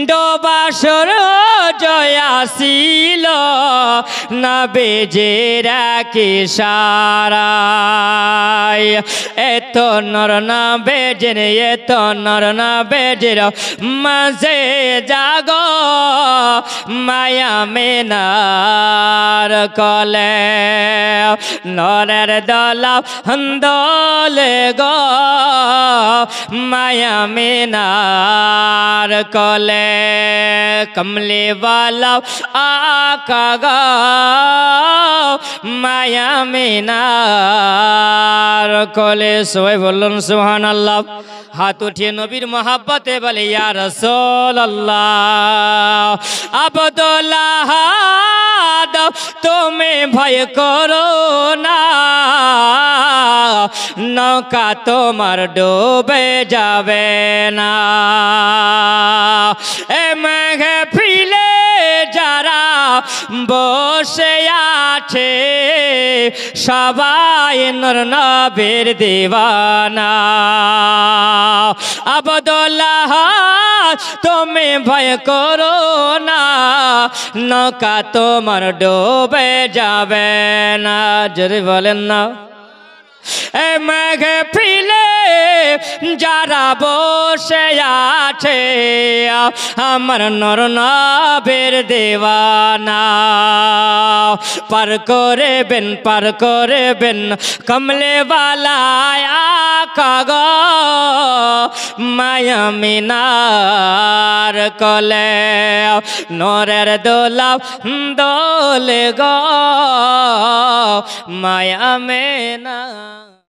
ডোবাসর জয়াছিল না বেজের কিশারায় এত নর না বেজের এত নর না বেজের মাঝে জাগ মায়া মেনার কলে নরের দলা দলে গো মায়া মেনার কলে কমলে वाला आका गो माया मिनार कोले सबाई बोलुन सुबहानाल्लाह हाथ उठिए नबीर मोहब्बते बोले या रसूल अल्लाह अब्दुल्लाह तुम्हें भय करो ना नौका तुम्हार डूबे जावे ना ए मेघे फिले যারা বসে আছে সবাই নূর নবীর দিওয়ানা আব্দুল্লাহ তুমি ভয় করো না নৌকা তোমার ডুবে যাবে না যদি বলেন না এ মেঘে ফিলে যারা বসে আছে আমার নূর নবীর দিওয়ানা পার করবেন কমলে वाला आका गो माया मिनार कोले नूरेर दोला दोले गो माया मिनार